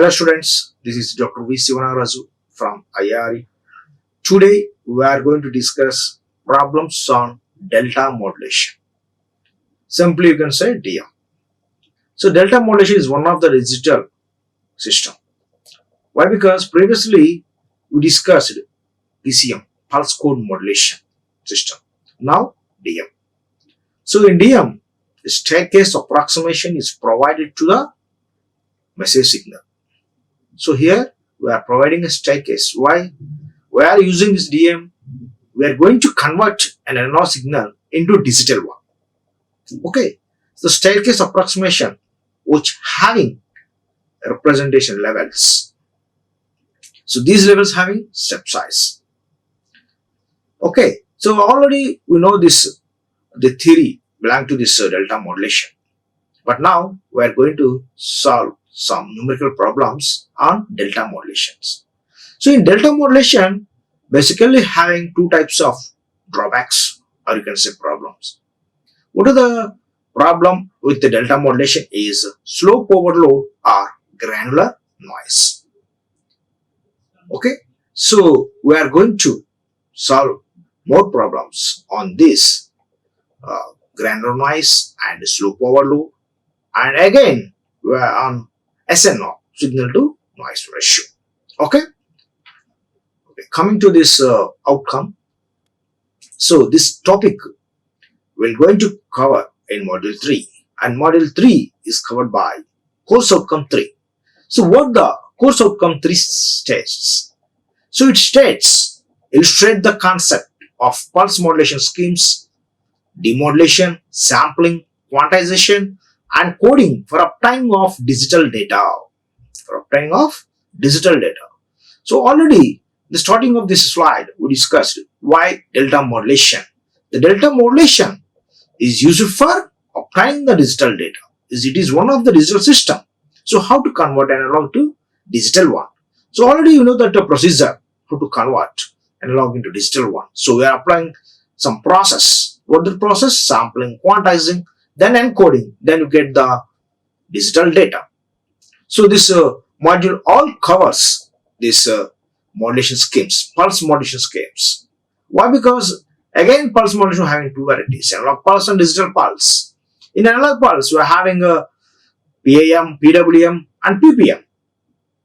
Hello students, this is Dr. Siva Nagaraju from IARE. Today we are going to discuss problems on delta modulation. Simply you can say DM. So delta modulation is one of the digital system. Why? Because previously we discussed PCM, pulse code modulation system. Now DM. So in DM, the staircase approximation is provided to the message signal. So here we are providing a staircase. Why? We are using this DM. We are going to convert an analog signal into digital one. Okay. So staircase approximation which having representation levels. So these levels having step size. Okay. So already we know this, the theory belong to this delta modulation. But now we are going to solve some numerical problems on delta modulations. So in delta modulation, basically having two types of drawbacks, or you can say problems. What are the problem with the delta modulation is slope overload or granular noise. Okay, so we are going to solve more problems on this granular noise and slope overload, and again we are on SNO, signal to noise ratio. Okay, coming to this outcome. So this topic we're going to cover in module 3, and module 3 is covered by course outcome 3. So what the course outcome 3 states? So it states, illustrate the concept of pulse modulation schemes, demodulation, sampling, quantization and coding for obtaining of digital data. So already the starting of this slide we discussed why delta modulation. The delta modulation is used for obtaining the digital data. It is one of the digital system. So how to convert analog to digital one? So already you know that the procedure how to convert analog into digital one. So we are applying some process. What the process? Sampling, quantizing, then encoding, then you get the digital data. So this module all covers this modulation schemes, pulse modulation schemes. Why? Because again pulse modulation having two varieties, analog pulse and digital pulse. In analog pulse we are having a PAM, PWM and PPM.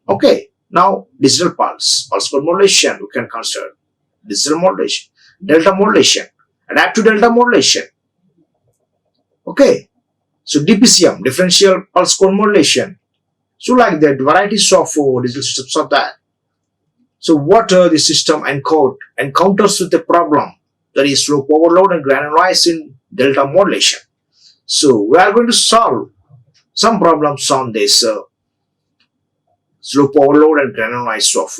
Okay, now digital pulse code modulation we can consider digital modulation, delta modulation, adaptive delta modulation. Okay, so DPCM, differential pulse code modulation. So like that, varieties of digital systems are that. So what the system encounters with the problem, that is slope overload and granular noise in delta modulation. So we are going to solve some problems on this slope overload and granular noise of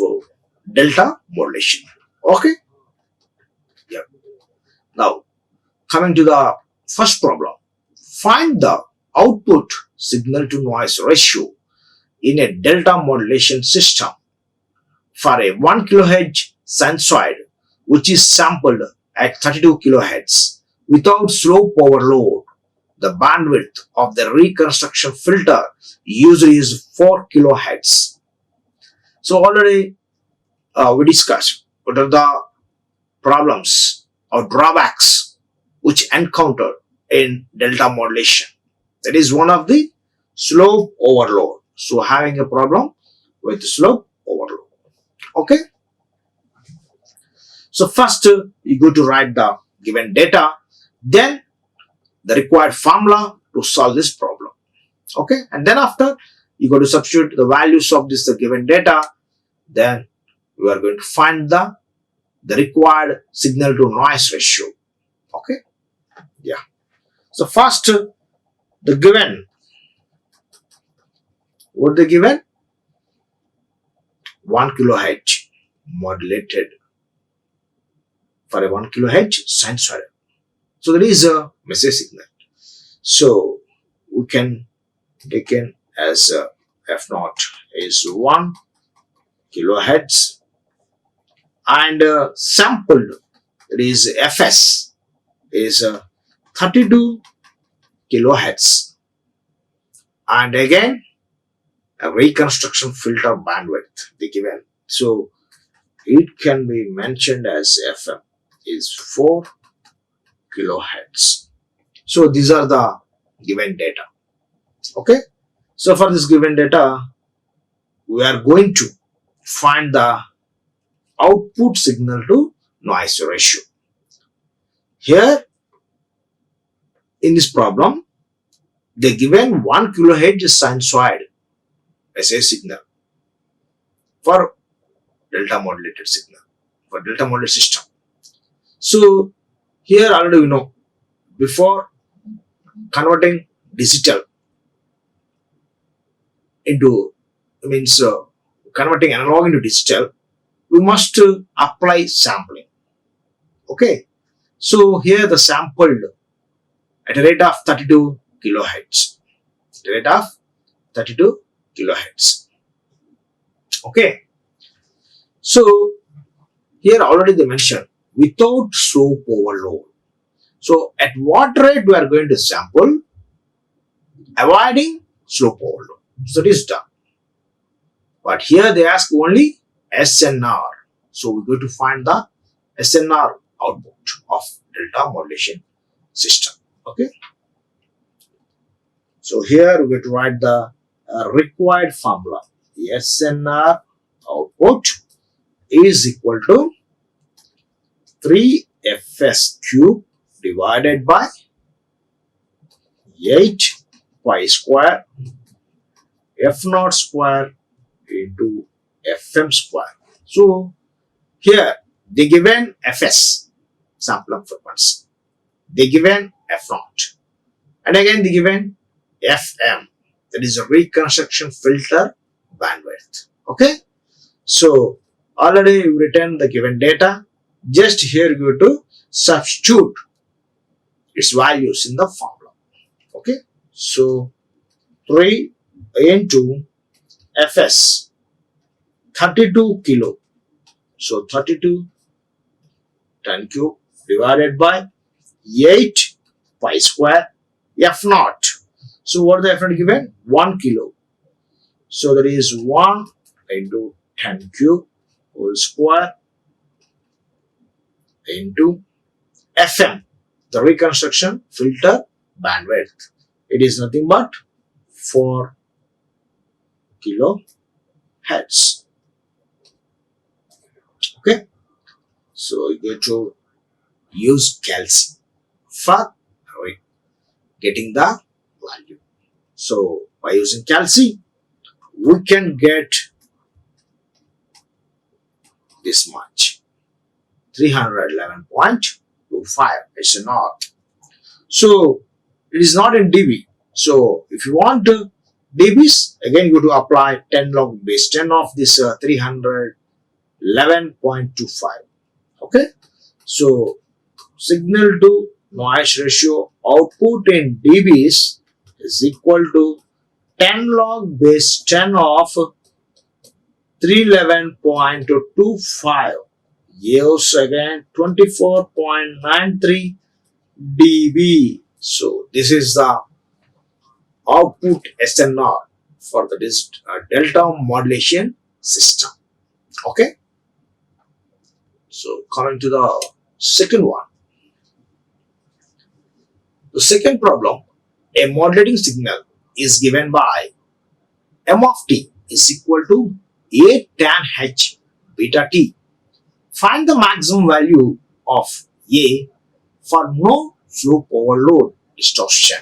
delta modulation. Okay. Yeah. Now coming to the first problem. Find the output signal to noise ratio in a delta modulation system for a 1 kHz sinusoid which is sampled at 32 kHz without slope overload. The bandwidth of the reconstruction filter usually is 4 kHz. So already we discussed what are the problems or drawbacks which encountered in delta modulation. That is one of the slope overload. So having a problem with slope overload. Okay. So first you go to write the given data, then the required formula to solve this problem. Okay, and then after you go to substitute the values of this given data, then we are going to find the required signal to noise ratio. Okay, yeah. So first the given, what the given? 1 kHz modulated for a 1 kHz sinusoid. So there is a message signal. So we can take in as F naught is 1 kHz and sampled, it is Fs is 32 kHz, and again a reconstruction filter bandwidth they given. So it can be mentioned as FM is 4 kilohertz. So these are the given data. Okay. So for this given data, we are going to find the output signal to noise ratio. Here in this problem, they given 1 kilohertz sinusoid as a signal for delta modulated signal, for delta modulated system. So here already we know, before converting digital into, means converting analog into digital, we must apply sampling. Okay. So here the sampled at a rate of 32 kilohertz. At a rate of 32 kilohertz. Okay. So here already they mentioned without slope overload. So at what rate we are going to sample, avoiding slope overload. So this is done. But here they ask only SNR. So we're going to find the SNR output of delta modulation system. Okay. So here we're going to write the required formula. The SNR output is equal to 3fs cube divided by 8 pi square f0 square into fm square. So here they given fs, sample frequency, they given f0, and again they given fm, that is a reconstruction filter bandwidth. Okay. So already we written the given data, just here go to substitute its values in the formula. Okay. So 3 into fs 32 kilo, so 32 10 cube divided by 8 pi square f0. So what the f0 given? 1 kilo. So that is 1 into 10 cube whole square into fm, the reconstruction filter bandwidth. It is nothing but 4 kilohertz. Okay. So you go to use calcium for getting the value. So by using calcium, we can get this much, 311.25 SNR. So it is not in dB. So if you want dBs, again you go to apply 10 log base 10 of this 311.25. Okay. So signal to noise ratio output in dBs is equal to 10 log base 10 of 311.25 gives again 24.93 dB. So this is the output SNR for the delta modulation system. Okay. So coming to the second one. The second problem, a modulating signal is given by m of t is equal to a tan h beta t. Find the maximum value of a for no slope overload distortion.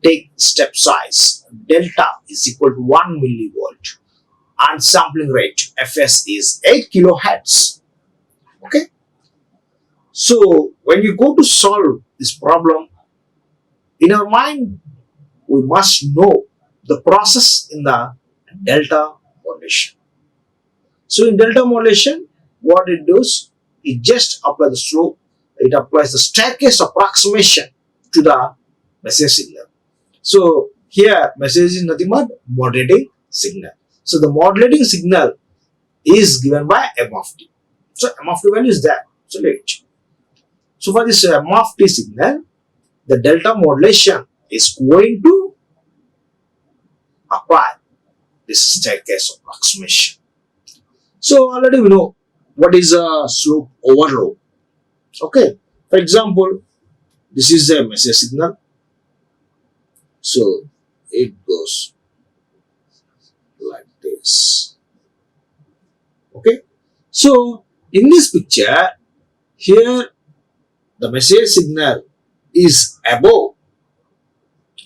Take step size delta is equal to 1 millivolt and sampling rate fs is 8 kilohertz. Okay. So when you go to solve this problem, in our mind we must know the process in the delta modulation. So in delta modulation, what it does, it just applies the slope, it applies the staircase approximation to the message signal. So here message is nothing but modulating signal. So the modulating signal is given by m of t. So m of t value is there. So let. So for this m of t signal, the delta modulation is going to apply this staircase approximation. So already we know what is a slope overload. Okay, for example, this is a message signal. So it goes like this. Okay, so in this picture, here the message signal is above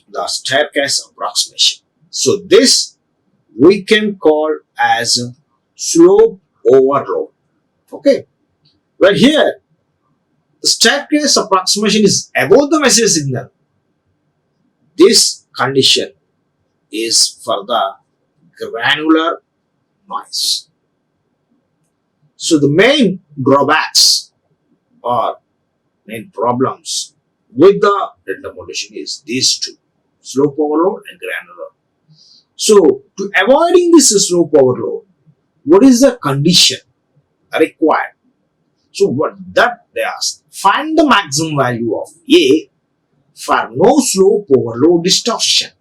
the staircase approximation. So this we can call as slope overload. Okay, well here the staircase approximation is above the message signal. This condition is for the granular noise. So the main drawbacks or main problems with the delta modulation is these two, slope overload and granular. So to avoiding this slope overload, what is the condition required? So what that they ask, find the maximum value of A for no slope overload distortion.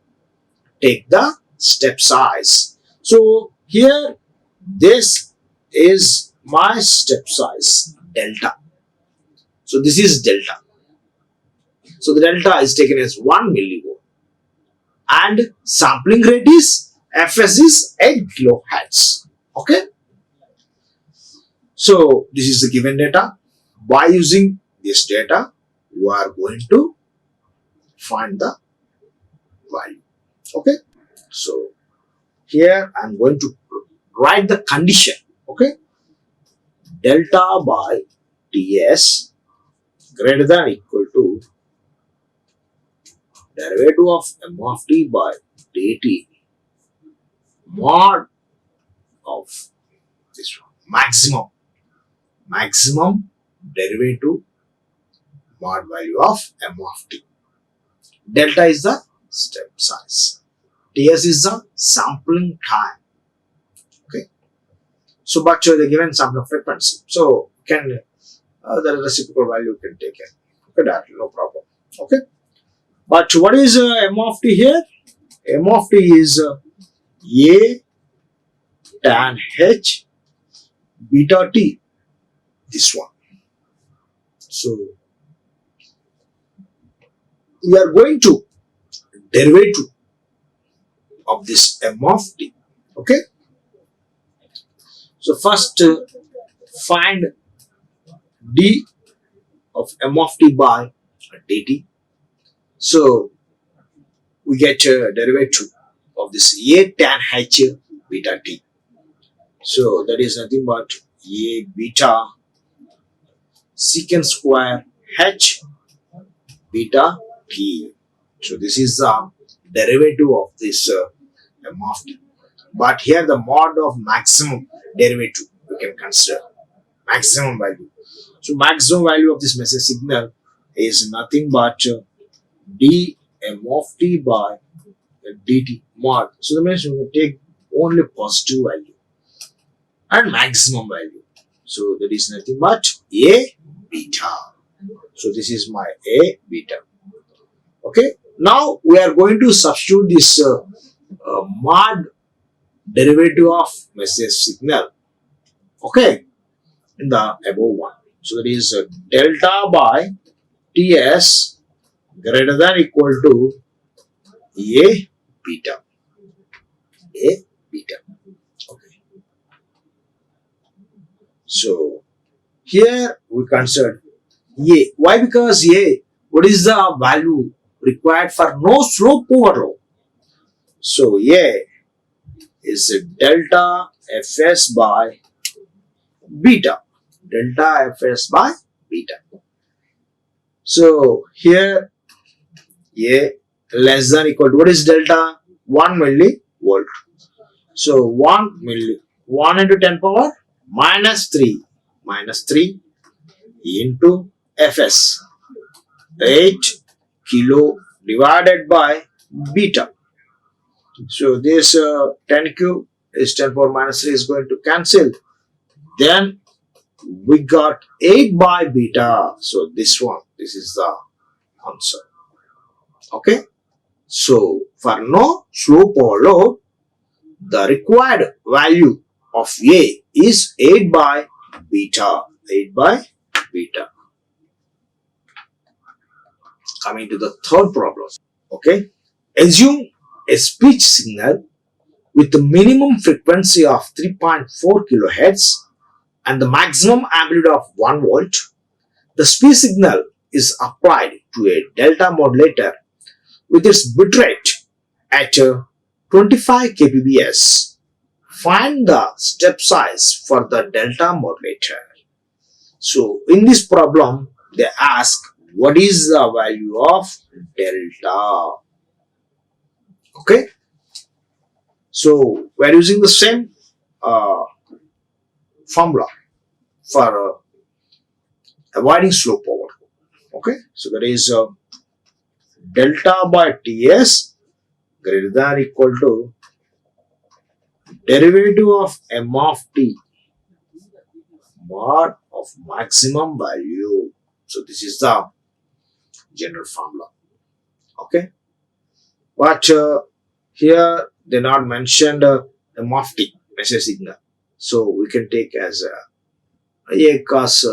Take the step size. So here this is my step size delta. So this is delta. So the delta is taken as 1 millivolt and sampling rate is Fs is 8 kilohertz. Okay. So this is the given data. By using this data, you are going to find the value. Okay. So here I am going to write the condition. Okay. Delta by Ts greater than equal to derivative of m of t by dt mod of this one, maximum derivative mod value of m of t. Delta is the step size. Ts is the sampling time. Okay. So, but the given sampling frequency. So, can the reciprocal value can take it. Okay, that no problem. Okay. But what is m of t here? M of t is A tan h beta t. This one. So, we are going to derivative of this m of t. Okay. So first find d of m of t by dt. So we get a derivative of this a tan h beta t. So that is nothing but a beta secant square h beta t. So this is the derivative of this m of t. But here the mod of maximum derivative we can consider maximum value. So maximum value of this message signal is nothing but d m of t by dt mod. So the means we will take only positive value and maximum value. So that is nothing but a beta. So this is my a beta. Okay. Now we are going to substitute this mod derivative of message signal. Okay. In the above one. So that is delta by Ts greater than equal to a beta. A beta. Okay. So here we consider a. Why? Because a. What is the value required for no slope overload? So a is delta Fs by beta. Delta Fs by beta. So here a less than equal to what is delta? 1 millivolt. So 1 into 10 power minus 3 into Fs 8 kilo divided by beta. So this 10 cube is 10 power minus 3 is going to cancel. Then we got 8 by beta. So this one, this is the answer. Okay. So for no slope overload, The required value of A is 8 by beta. 8 by beta. Coming to the third problem. Okay. Assume a speech signal with the minimum frequency of 3.4 kilohertz and the maximum amplitude of 1 volt. The speech signal is applied to a delta modulator with its bitrate at 25 kbps. Find the step size for the delta modulator. So in this problem, they ask what is the value of delta. Okay. So we are using the same formula for avoiding slow power. Okay. So that is delta by Ts greater than or equal to derivative of m of t mod of maximum value. So this is the general formula. Okay. But here they not mentioned m of t message signal. So we can take as a cos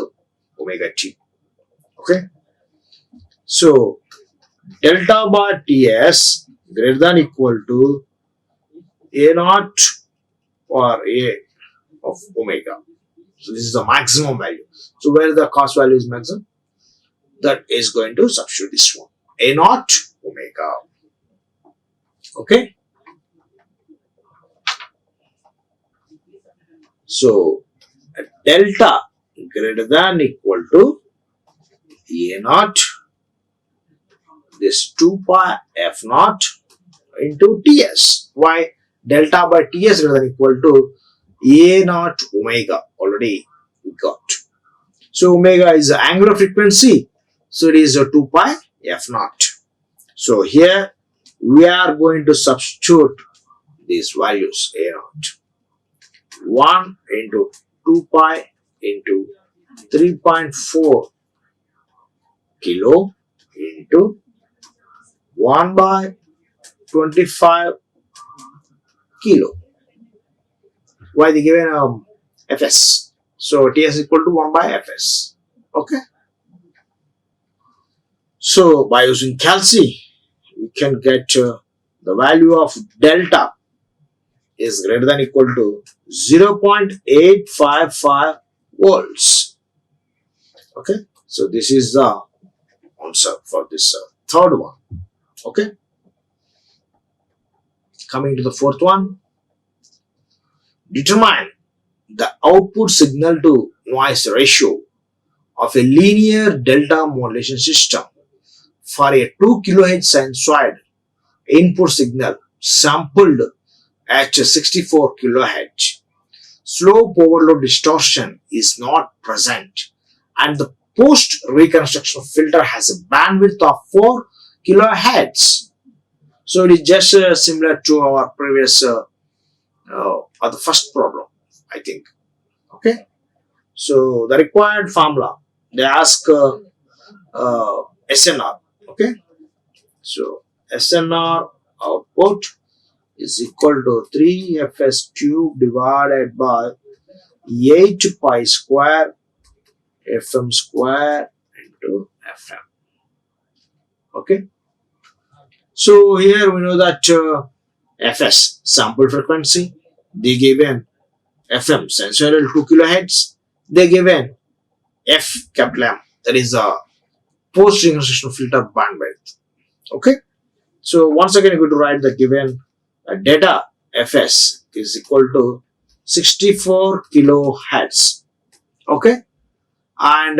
omega t. Okay. So delta by Ts greater than or equal to a naught or a of omega. So this is the maximum value. So where the cos value is maximum, that is going to substitute this one. A naught omega. Okay. So delta greater than equal to A naught, this 2 pi F naught into Ts. Why? Delta by Ts greater than equal to A naught omega. Already we got. So omega is the angular frequency. So it is a 2 pi F naught. So here we are going to substitute these values A naught. 1 into 2 pi into 3.4 kilo into 1 by 25 kilo. Why they given Fs? So Ts is equal to 1 by Fs. Okay. So by using calci, we can get the value of delta is greater than equal to 0.855 volts. Okay. So this is the answer for this third one. Okay. Coming to the fourth one. Determine the output signal to noise ratio of a linear delta modulation system for a 2 kHz sinusoid input signal sampled at 64 kHz. Slope overload distortion is not present and the post reconstruction filter has a bandwidth of 4 kHz. So it is just similar to our previous or the first problem, I think. Okay. So the required formula, they ask SNR. Okay. So SNR output is equal to 3Fs cube divided by 8 pi square Fm square into Fm. Okay. So here we know that Fs sample frequency, they given Fm sinusoidal 2 kHz, they given F capital M, that is a post reconstruction filter bandwidth. Okay. So once again, you're going to write the given data Fs is equal to 64 kilohertz. Okay. And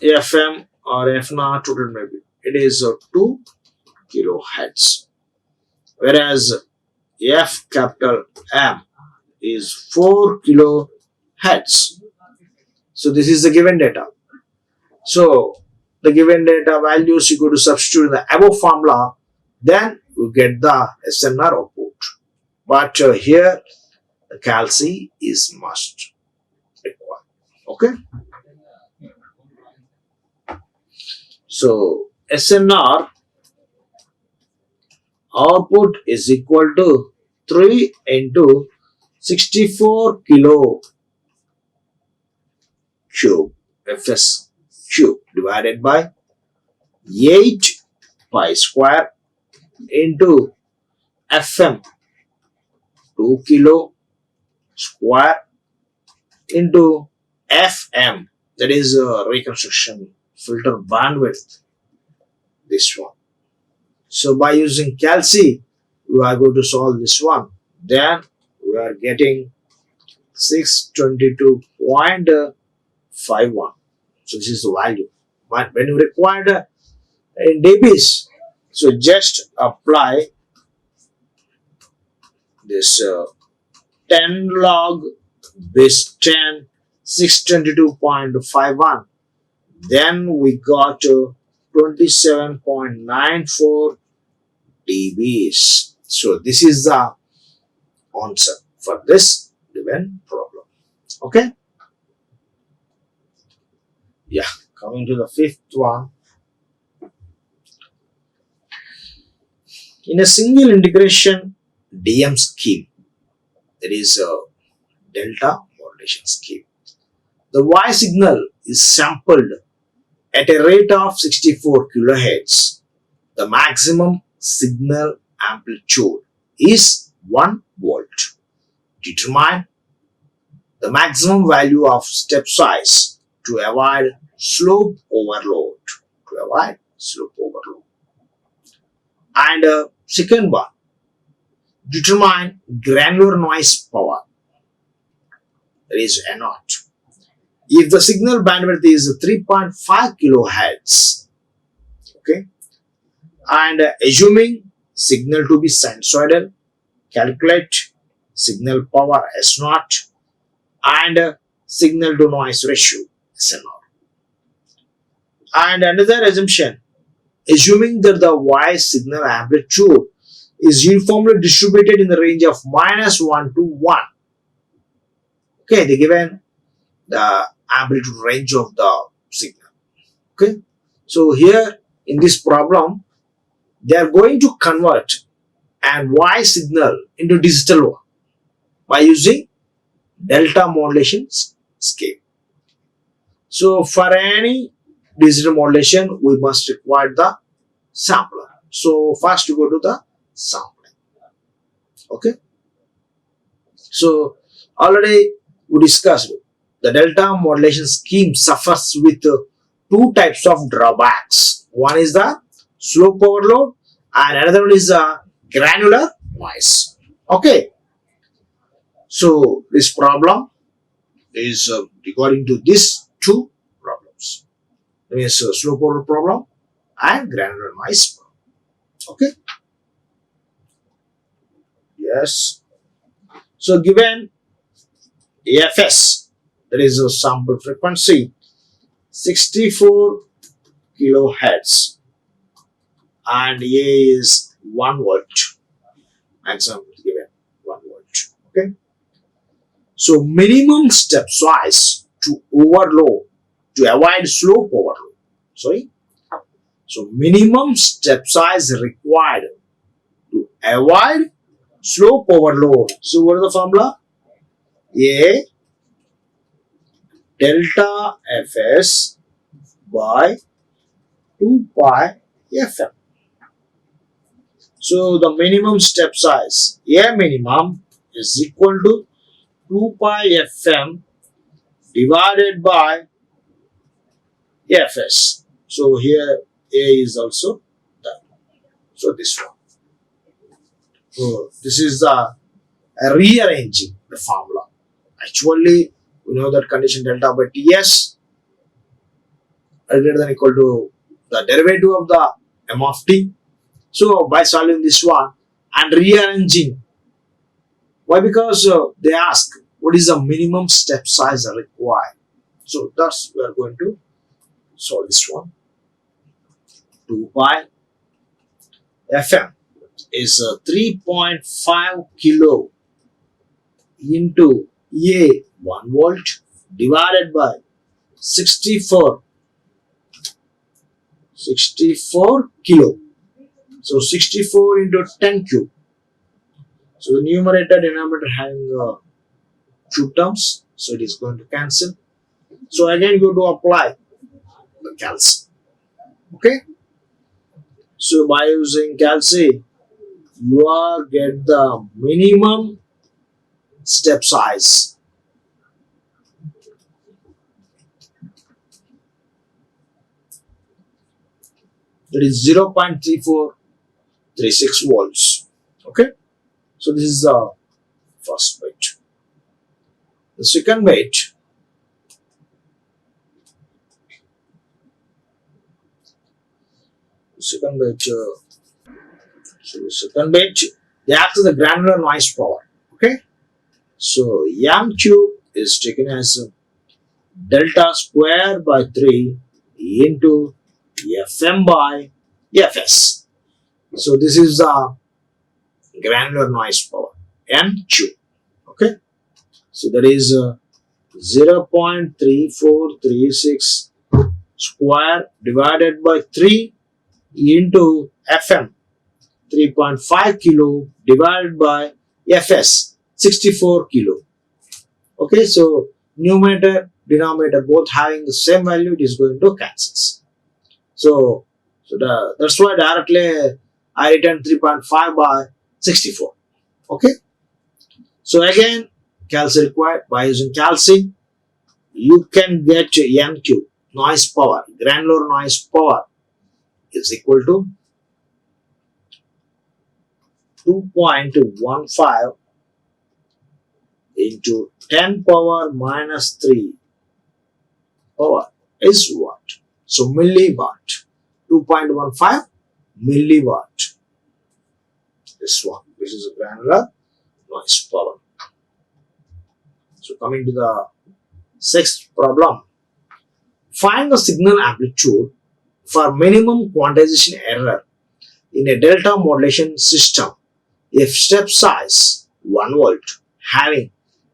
Fm or F0 total maybe it is 2 kilohertz. Whereas F capital M is 4 kilohertz. So this is the given data. So the given data values you go to substitute in the above formula, then you get the SNR output. But here the calci is must required. Okay. So SNR output is equal to 3 into 64 kilo cube Fs cube divided by 8 pi square into Fm 2 kilo square into Fm, that is reconstruction filter bandwidth, this one. So by using calci we are going to solve this one. Then we are getting 622.51. So this is the value. But when you require in dBs, so just apply this 10 log base 10 622.51. Then we got 27.94 dBs. So this is the answer for this given problem. Okay. Yeah. Coming to the fifth one. In a single integration DM scheme, there is a delta modulation scheme. The Y signal is sampled at a rate of 64 kHz. The maximum signal amplitude is 1 volt. Determine the maximum value of step size to avoid slope overload. And second one, determine granular noise power. That is A naught. If the signal bandwidth is 3.5 kilohertz, okay, and assuming signal to be sinusoidal, calculate signal power S naught and signal to noise ratio SNR. And another assumption, assuming that the Y signal amplitude is uniformly distributed in the range of -1 to 1. Okay, they given the amplitude range of the signal. Okay, so here in this problem, they are going to convert an Y signal into digital one by using delta modulation scheme. So for any digital modulation, we must require the sampler. So first you go to the sampling. Okay. So already we discussed the delta modulation scheme suffers with two types of drawbacks. One is the slope overload and another one is the granular noise. Okay. So this problem is regarding to these two problems. That means slope overload problem and granular noise problem. Okay. Yes. So given Fs, that is a sample frequency 64 kilohertz and A is 1 volt. Maximum is given 1 volt. Okay. So minimum step size to overload to avoid slope overload. So minimum step size required to avoid slope overload. So what is the formula? A delta Fs by 2 pi Fm. So the minimum step size A minimum is equal to 2 pi Fm divided by Fs. So here A is also that. So this one. So this is the rearranging the formula. Actually, we know that condition delta by Ts greater than equal to the derivative of the m of t. So by solving this one and rearranging, why? Because they ask what is the minimum step size required. So thus we are going to solve this one. 2 pi Fm is 3.5 kilo into A 1 volt divided by 64 kilo. So 64 into 10 cube. So the numerator denominator having two terms, so it is going to cancel. So again you go to apply the calcium. Okay. So by using calcium, you are get the minimum step size. That is 0.3436 volts. Okay. So this is the first bit. The second bit, they act as the granular noise power. Okay. So M cube is taken as delta square by 3 into Fm by Fs. So this is the granular noise power, M cube. Okay. So that is 0.3436 square divided by 3 into Fm, 3.5 kilo divided by Fs, 64 kilo. Okay, so numerator, denominator both having the same value, it is going to cancel. So that's why directly I written 3.5 by 64. Okay, so again, calcium required. By using calcium, you can get M cube, noise power, granular noise power is equal to 2.15 into 10 power minus 3 power is what? So milliwatt. 2.15 milliwatt. This one. This is a granular noise power. So coming to the sixth problem. Find the signal amplitude for minimum quantization error in a delta modulation system if step size 1 volt having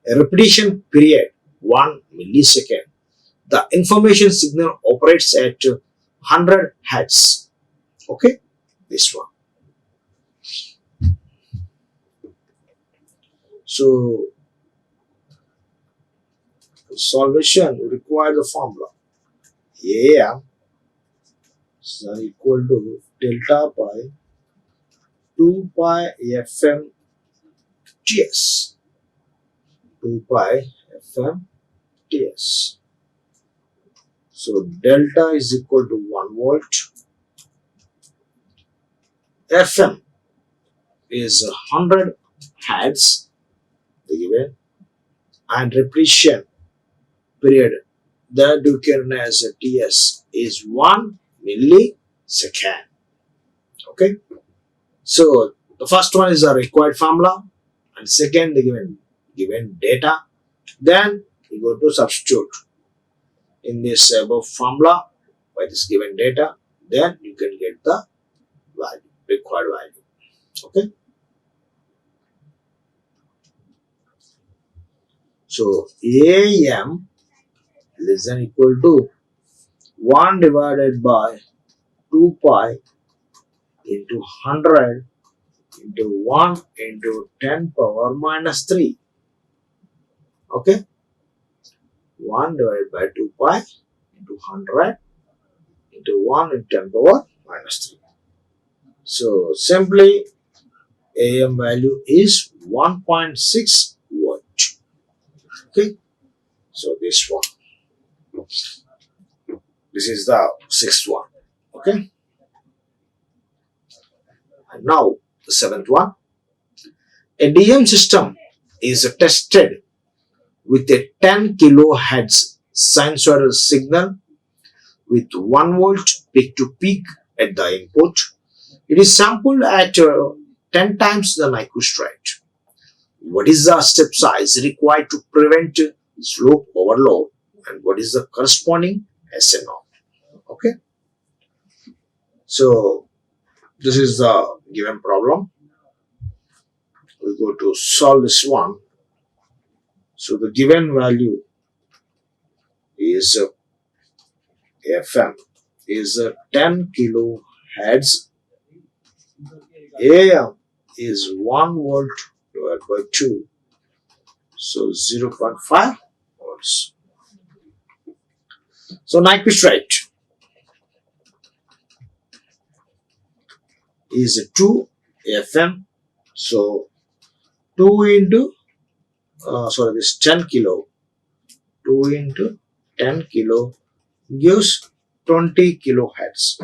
a repetition period 1 millisecond. The information signal operates at 100 Hz. Okay, this one. So, solution require the formula AM is equal to delta by 2 pi Fm Ts. 2 pi Fm Ts. So delta is equal to 1 volt. Fm is 100 Hz given, and repetition period that you can as a Ts is 1 millisecond. Okay. So the first one is a required formula, and second the given data. Then you go to substitute in this above formula by this given data. Then you can get the value, required value. Okay. So AM less than equal to 1 divided by 2 pi into 100 into 1 into 10 power minus 3. Okay. 1 divided by 2 pi into 100 into 1 into 10 power minus 3. So simply AM value is 1.6 volt. Okay. So this one. This is the sixth one. Okay. And now the seventh one. A DM system is tested with a 10 kilohertz sinusoidal signal with 1 volt peak to peak at the input. It is sampled at 10 times the Nyquist rate. What is the step size required to prevent slope overload, and what is the corresponding SNO? Okay. So this is the given problem. We go to solve this one. So the given value is Fm is 10 kilohertz. AM is 1 volt divided by 2. So 0.5 volts. So Nyquist rate is 2 FM. So 2 into this 10 kilo. 2 into 10 kilo gives 20 kilohertz.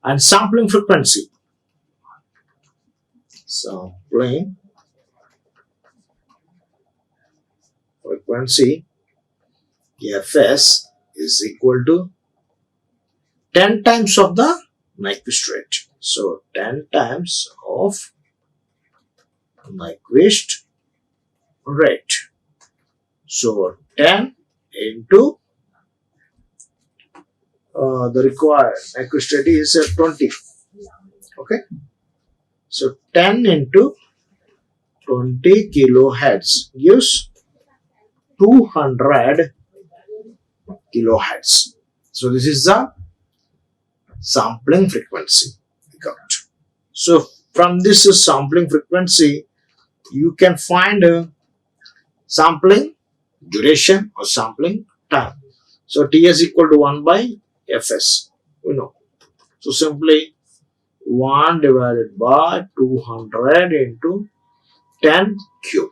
And sampling frequency. Sampling frequency Fs is equal to 10 times of the Nyquist rate. So 10 times of Nyquist rate. So 10 into the required Nyquist rate is 20. Okay. So 10 into 20 kilohertz gives 200 kilohertz. So this is the sampling frequency we got. So from this sampling frequency, you can find sampling duration or sampling time. So T is equal to 1 by Fs. You know. So simply 1 divided by 200 into 10 cube.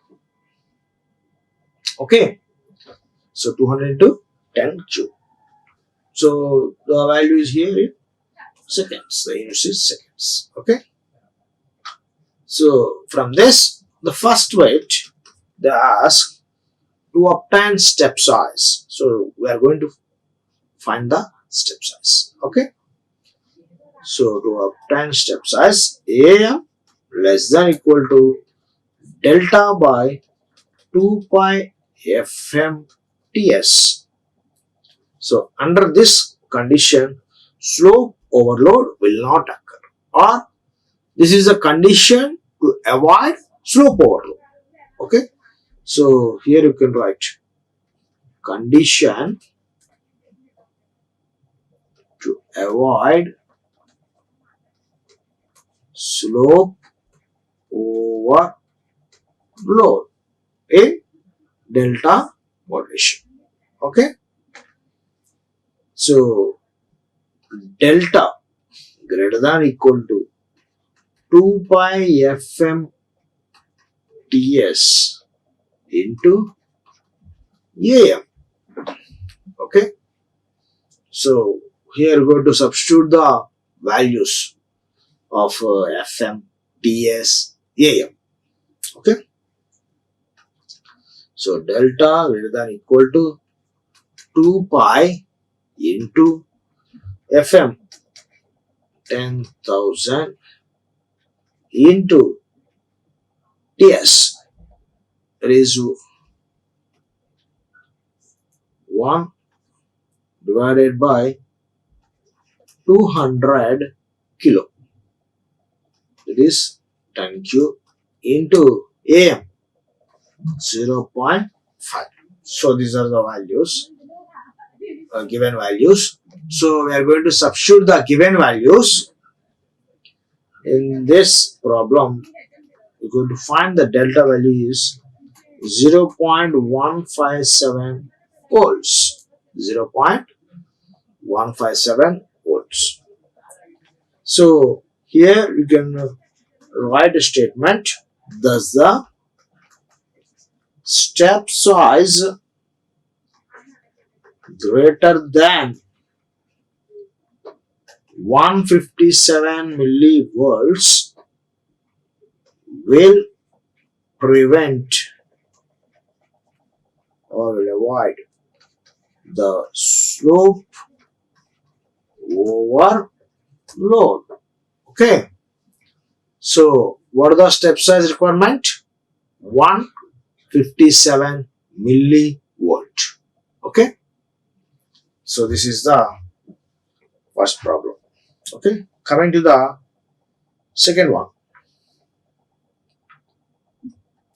Okay. So 200 into 10 cube. So the value is here in seconds. The unit is seconds. Okay. So from this, the first weight they ask to obtain step size. So we are going to find the step size. Okay. So to obtain step size, AM less than equal to delta by 2 pi FM TS. So under this condition, slope overload will not occur, or this is a condition to avoid slope overload. Okay. So here you can write condition to avoid slope overload in delta modulation. Okay. So delta greater than equal to 2 pi FM TS into AM. Okay. So here we are going to substitute the values of FM, TS, AM. Okay. So delta greater than equal to 2 pi into FM 10,000 into TS, that is 1 divided by 200 kilo, that is 10 cube into AM 0.5. So these are the values, given values. So we are going to substitute the given values in this problem. We're going to find the delta value is 0.157 volts. 0.157 volts. So here you can write a statement. Thus the step size greater than 157 millivolts will prevent or will avoid the slope overload. Okay. So what are the step size requirement? 157 millivolt. Okay. So this is the first problem. Okay. Coming to the second one.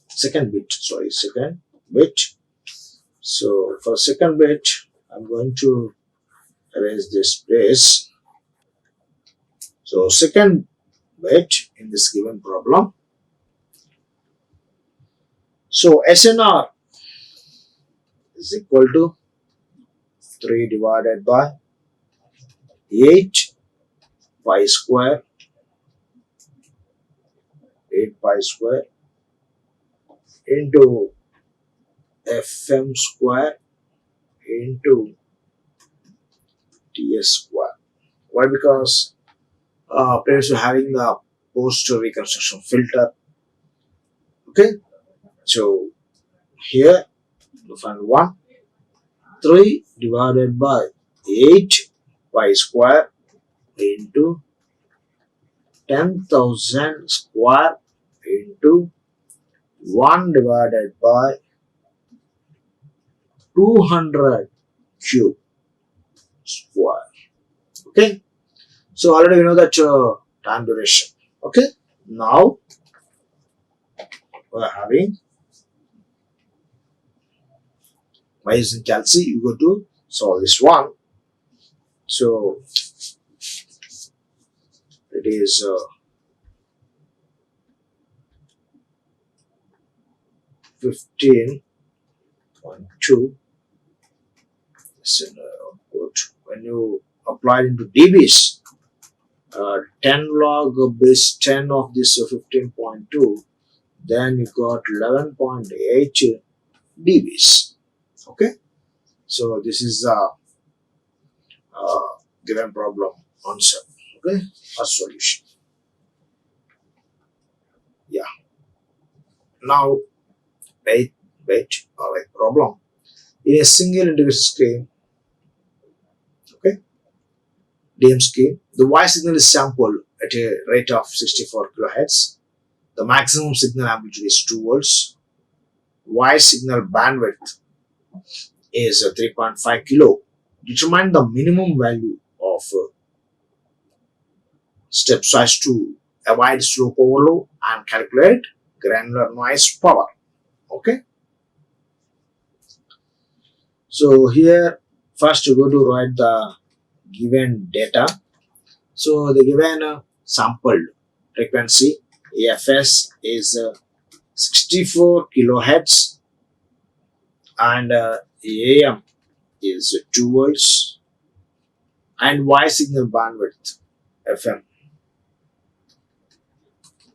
Second bit. So for second bit, I'm going to erase this place. So second bit in this given problem, So SNR is equal to 3 divided by 8 pi square, 8 pi square into FM square into TS square. Why? Because previously having the post reconstruction filter. Okay, so here you find 1, 3 divided by 8 pi square into 10,000 square into 1 divided by 200 cube square. Okay, so already we know that time duration. Okay, now we are having by using calci, you go to solve this one. So it is 15.2. When you apply it into dBs, 10 log base 10 of this 15.2, then you got 11.8 dBs. Okay, so this is the given problem answer. Okay, a solution. Yeah. Now wait, problem. In a single integration scheme, okay, DM scheme, the Y signal is sampled at a rate of 64 kilohertz. The maximum signal amplitude is 2 volts. Y signal bandwidth is 3.5 kilo. Determine the minimum value of step size to avoid slope overload and calculate granular noise power. Okay. So here first you go to write the given data. So the given sampled frequency AFS is 64 kilohertz and AM is 2 volts and Y signal bandwidth FM,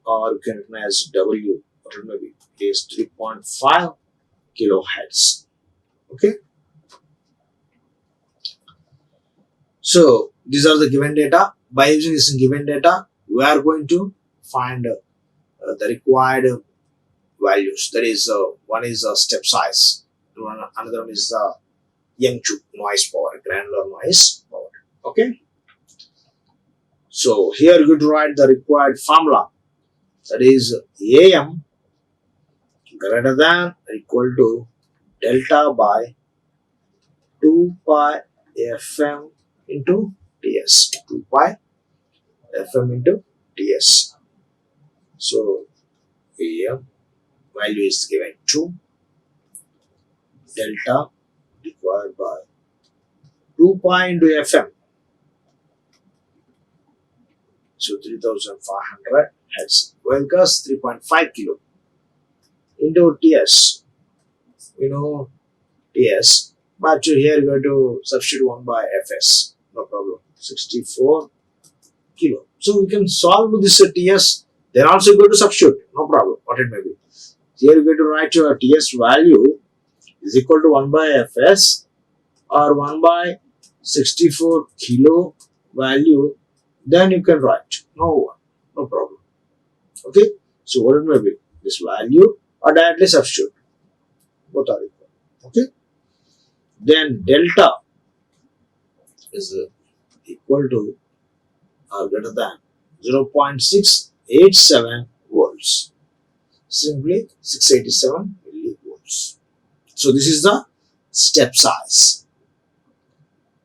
or you can recognize W, or maybe is 3.5 kilohertz. Okay, so these are the given data. By using this given data, we are going to find the required values. That is, one is step size, another one is M2 noise power, granular noise power. Okay, so here you to write the required formula. That is AM greater than or equal to delta by 2 pi FM into TS. 2 pi FM into TS. So AM value is given 2, delta required by 2 pi into FM. So 3500 hertz. Well, because 3.5 kilo into TS. We know TS, but here you have to substitute 1 by FS. No problem. 64 kilo. So we can solve this TS. Then also go to substitute. No problem. What it may be. Here you get to write your TS value is equal to 1 by Fs or 1 by 64 kilo value. Then you can write. No problem. Okay. So what it may be, this value or directly substitute. Both are equal. Okay. Then delta is equal to or greater than 0.687 volts. Simply 687 millivolts. So this is the step size.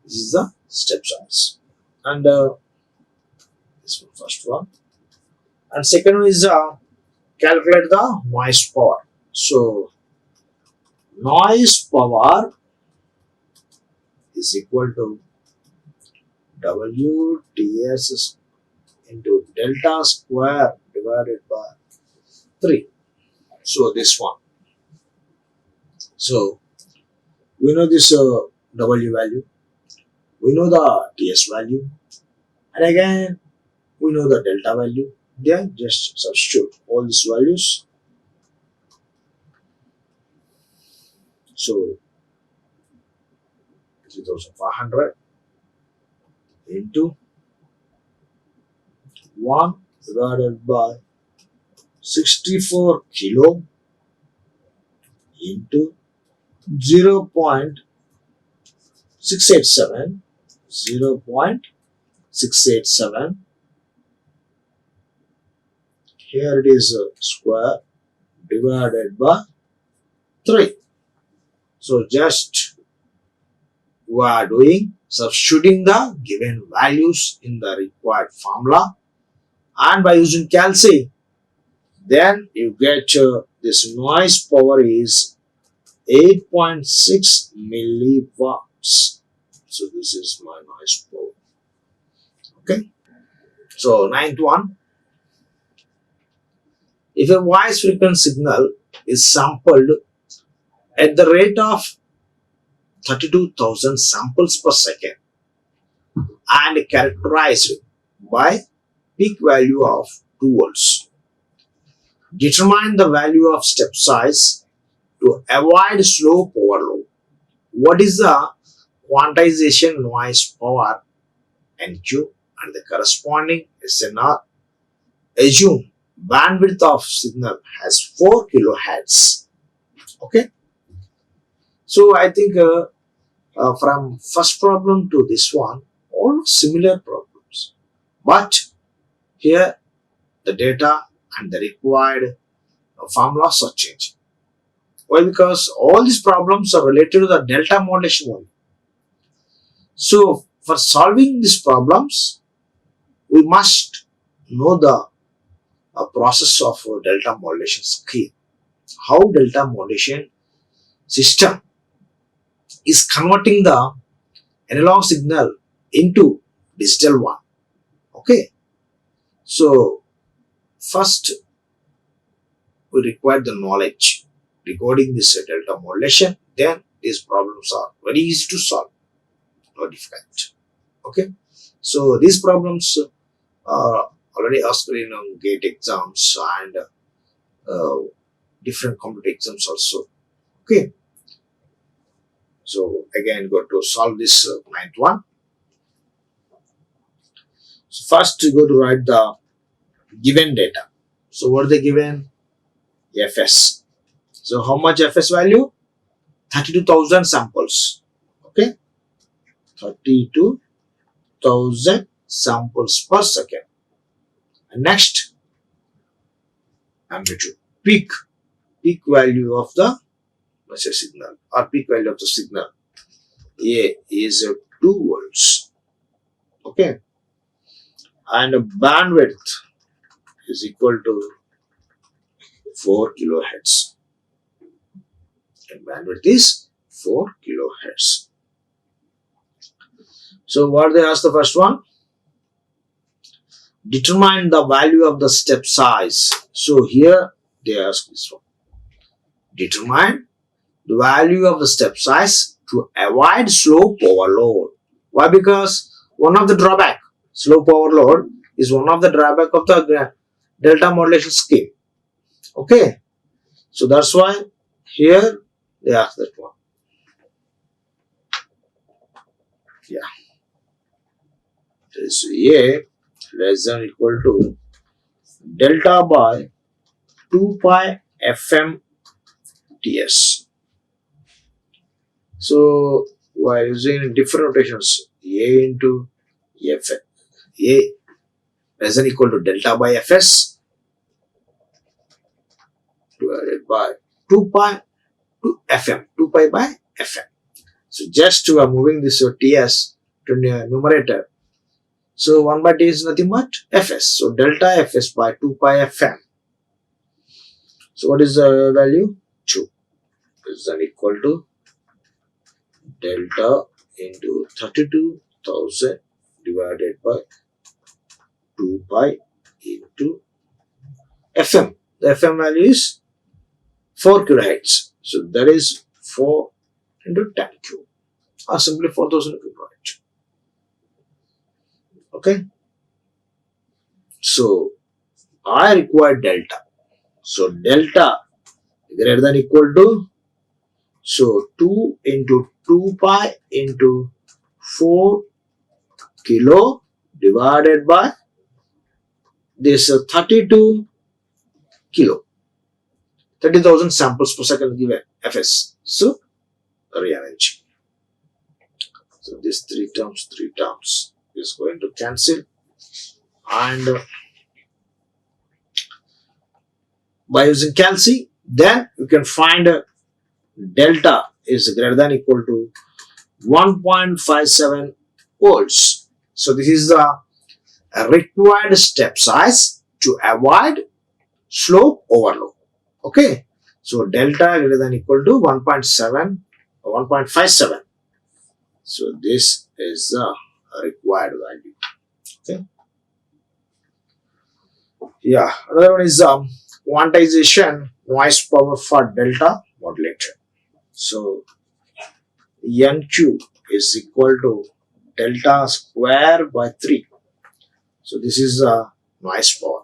This is the step size. And this one, first one. And second one is calculate the noise power. So noise power is equal to WTS into delta square divided by 3. So this one. So we know this W value, we know the TS value, and again we know the delta value. Then just substitute all these values. So 3500 into 1 divided by 64 kilo into 0.687, 0.687. Here it is square divided by 3. So just we are doing substituting the given values in the required formula, and by using calci, then you get this noise power is 8.6 milliwatts. So this is my noise power. Okay. So ninth one, if a voice frequency signal is sampled at the rate of 32,000 samples per second and characterized by peak value of 2 volts, determine the value of step size to avoid slow overload. What is the quantization noise power NQ and the corresponding SNR? Assume bandwidth of signal has 4 kilohertz. Okay. So I think from first problem to this one, all similar problems. But here the data and the required formulas are changing. Why? Because all these problems are related to the delta modulation only. So for solving these problems, we must know the process of delta modulation scheme. How delta modulation system is converting the analog signal into digital one. Okay. So first we require the knowledge regarding this delta modulation. Then these problems are very easy to solve, not difficult. Okay. So these problems are already asked in GATE exams and different competitive exams also. Okay. So again, go to solve this ninth one. So first you go to write the given data. So what are they given? FS. So how much FS value? 32,000 samples. Okay. 32,000 samples per second. And next, amplitude. Peak value of the signal, or peak value of the signal. A is 2 volts. Okay. And bandwidth is equal to 4 kilohertz. And bandwidth is 4 kilohertz. So what they asked the first one? Determine the value of the step size. So here they ask this one. Determine the value of the step size to avoid slope overload. Why? Because one of the drawback, slope overload, is one of the drawback of the delta modulation scheme. Okay. So that's why here they ask that one. Yeah. This A less than or equal to delta by 2 pi FM TS. So while using different notations, A into F, A less than or equal to delta by Fs divided by 2 pi to Fm, 2 pi by Fm. So just we are moving this TS to numerator. So 1 by T is nothing but Fs. So delta Fs by 2 pi Fm. So what is the value? 2 is then equal to delta into 32,000 divided by 2 pi into Fm. The Fm value is 4 kilohertz. So that is 4 into 10 cube, or simply 4000 cube, right? Okay. So I require delta. So delta greater than equal to, so 2 into 2 pi into 4 kilo divided by this 32 kilo. 30,000 samples per second given Fs. So rearrange. So this three terms is going to cancel, and by using calci, then you can find delta is greater than equal to 1.57 volts. So this is the required step size to avoid slope overload. Okay, so delta greater than equal to 1.7 or 1.57. So this is the required value. Okay. Yeah, another one is quantization noise power for delta modulator. So NQ is equal to delta square by 3. So this is noise power.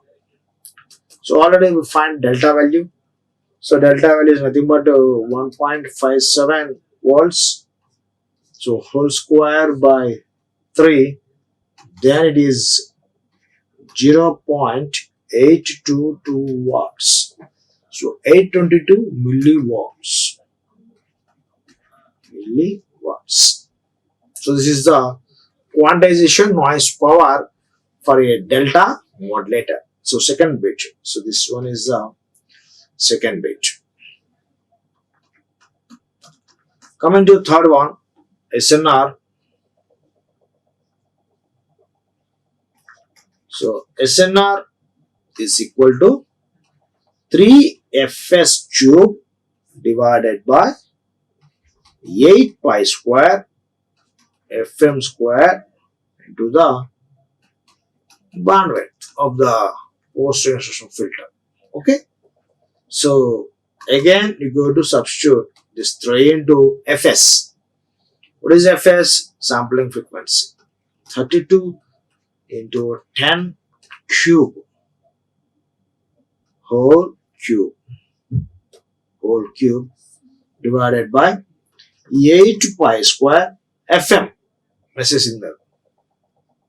So already we find delta value. So delta value is nothing but 1.57 volts. So whole square by 3. Then it is 0.822 watts. So 822 milliwatts. So this is the quantization noise power for a delta modulator. So second bit. So this one is the second bit. Coming to third one, SNR. So SNR is equal to 3Fs cube divided by 8 pi square Fm square into the bandwidth of the post transmission filter. Okay. So again you go to substitute this 3 into Fs. What is Fs? Sampling frequency. 32 into 10 cube whole cube divided by 8 pi square Fm message signal,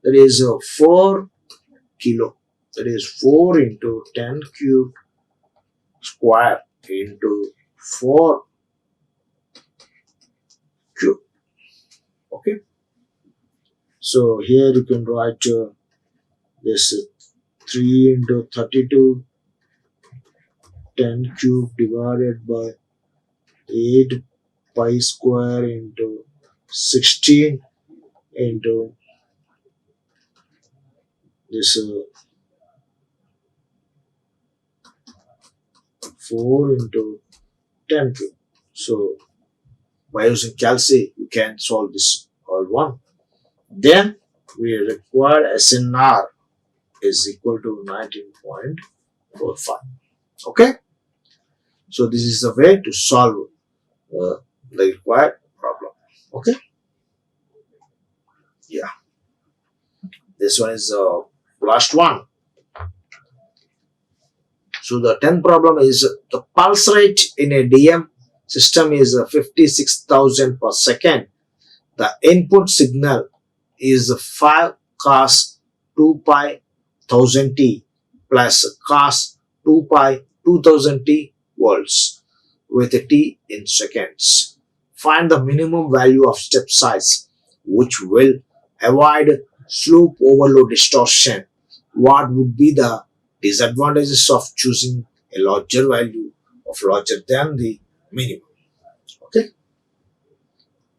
that is 4 kilo, that is 4 into 10 cube square into 4 cube. Okay, so here you can write this 3 into 32 10 cube divided by 8 pi square into 16 into this 4 into 10 cube. So by using calci you can solve this all one. Then we require SNR is equal to 19.45. Okay, so this is the way to solve the required problem. Okay, yeah, this one is the last one. So the 10th problem is the pulse rate in a DM system is 56,000 per second. The input signal is 5 cos 2 pi 1000 t plus cos 2 pi 2000 t volts with a t in seconds. Find the minimum value of step size which will avoid slope overload distortion. What would be the disadvantages of choosing a larger value of larger than the minimum? Okay,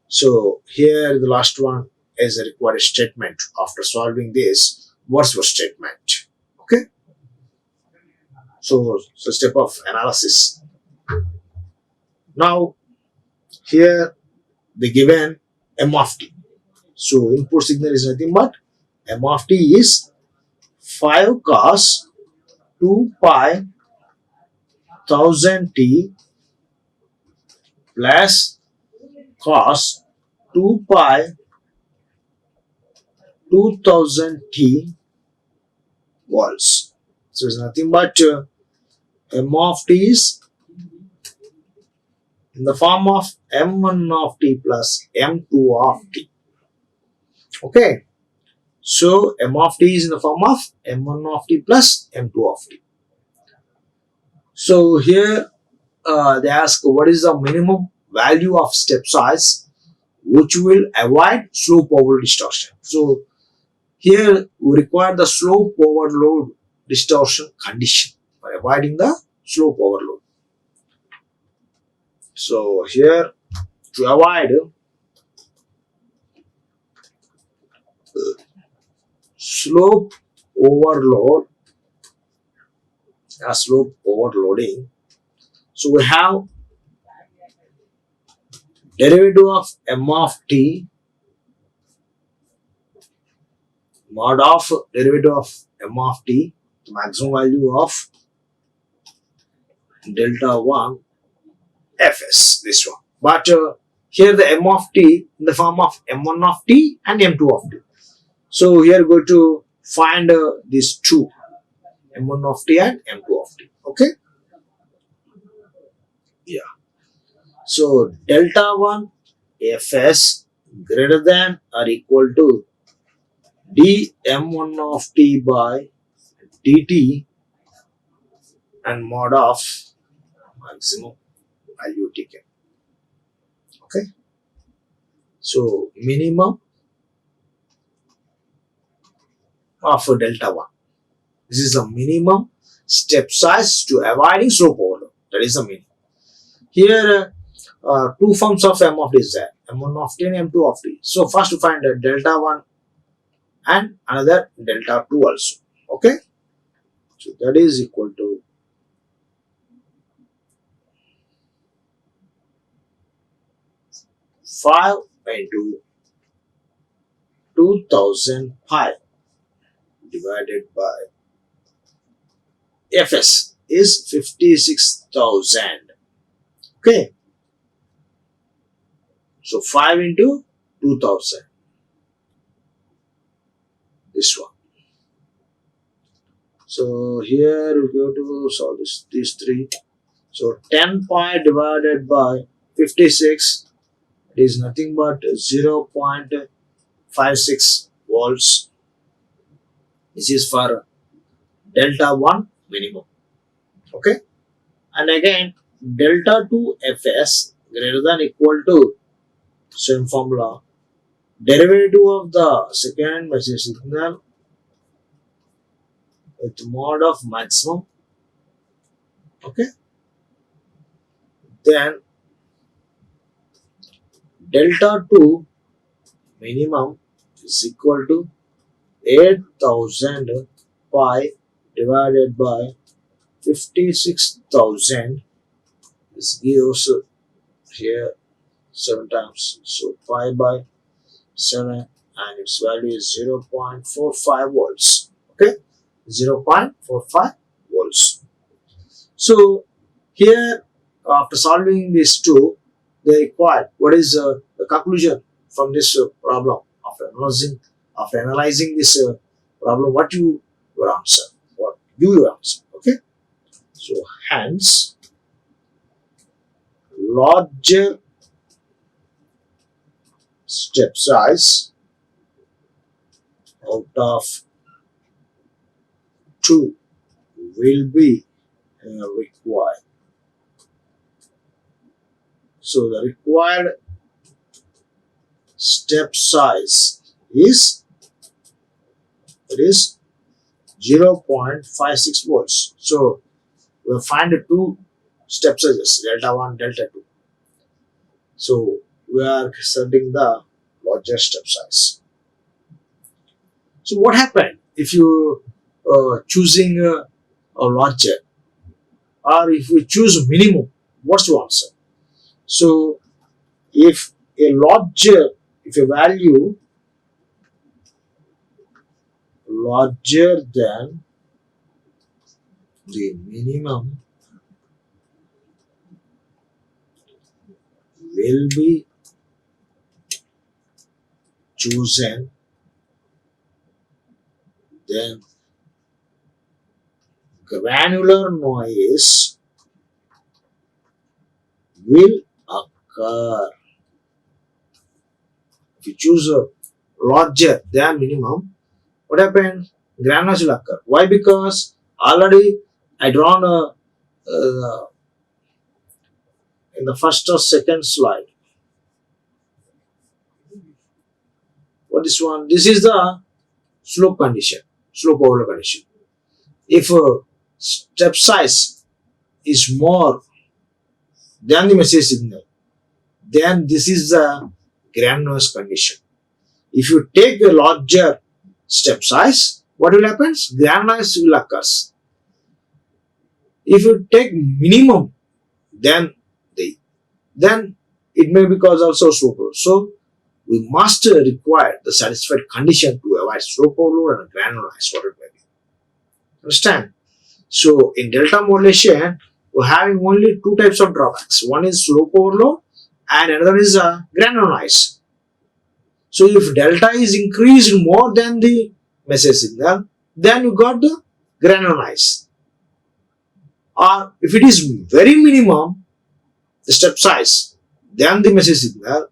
so here the last one is a required statement. After solving this, what's your statement? Okay, so step of analysis. Now here they given m of t. So input signal is nothing but m of t is 5 cos 2 pi 1000 t plus cos 2 pi 2000 t volts. So it's nothing but m of t is in the form of m1 of t plus m2 of t. Okay. So m of t is in the form of m1 of t plus m2 of t. So here they ask what is the minimum value of step size which will avoid slope overload distortion. So here we require the slope overload distortion condition for avoiding the slope overload. So here to avoid slope overload, slope overloading, so we have derivative of m of t mod of derivative of m of t, the maximum value of delta 1 fs, this one. But here the m of t in the form of m1 of t and m2 of t. So here go to find these two, m1 of t and m2 of t. Okay. Yeah. So delta 1 fs greater than or equal to dm1 of t by dt and mod of maximum value taken. Okay. So minimum of delta 1. This is the minimum step size to avoiding slope overload. That is the minimum. Here two forms of m of t is there, m1 of t and m2 of t. So first to find delta 1 and another delta 2 also. Okay. So that is equal to 5 into 2000 pi divided by fs is 56,000. Okay. So 5 into 2000. This one. So here we go to solve these three. So 10 pi divided by 56, it is nothing but 0.56 volts. This is for delta 1 minimum. Okay. And again delta 2 fs greater than equal to same formula. Derivative of the second message signal with mod of maximum. Okay. Then delta 2 minimum is equal to 8,000 pi divided by 56,000. This gives here 7 times. So pi by 7 and its value is 0.45 volts. Okay. 0.45 volts. So here after solving these two, they require what is the conclusion from this problem after analyzing this problem, what you will answer, what you will answer. Okay. So hence larger step size out of 2 will be required. So the required step size is 0.56 volts. So we'll find the two step sizes, delta 1, delta 2. So we are setting the larger step size. So what happened if you choosing a larger, or if we choose minimum, what's the answer? So if a value larger than the minimum will be chosen, then granular noise will occur. If you choose a larger than minimum, what happens? Granules will occur. Why? Because already I drawn in the first or second slide. What is one? This is the slope condition, slope overlay condition. If step size is more than the message signal, then this is the granulous condition. If you take a larger step size, what will happen? Granulous will occur. If you take minimum, then it may be cause also slope overload. So we must require the satisfied condition to avoid slope overload and granulized what it may be. Understand? So in delta modulation, we're having only two types of drawbacks. One is slope overload and another is granulized. So if delta is increased more than the message signal, then you got the granulized. Or if it is very minimum, the step size, then the message signal,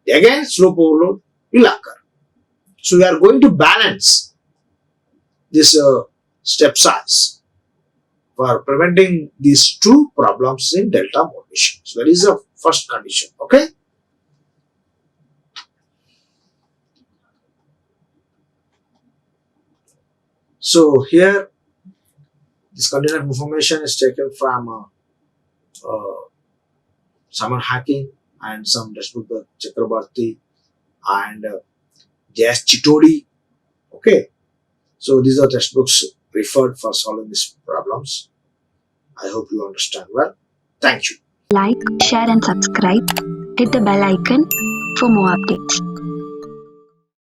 again slope overload will occur. So we are going to balance this step size for preventing these two problems in delta modulation. So that is the first condition. Okay. So here this container information is taken from Saman Hacking and some textbook Chakrabarti and J.S. Chitodi. Okay. So these are textbooks referred for solving these problems. I hope you understand well. Thank you. Like, share and subscribe. Hit the bell icon for more updates.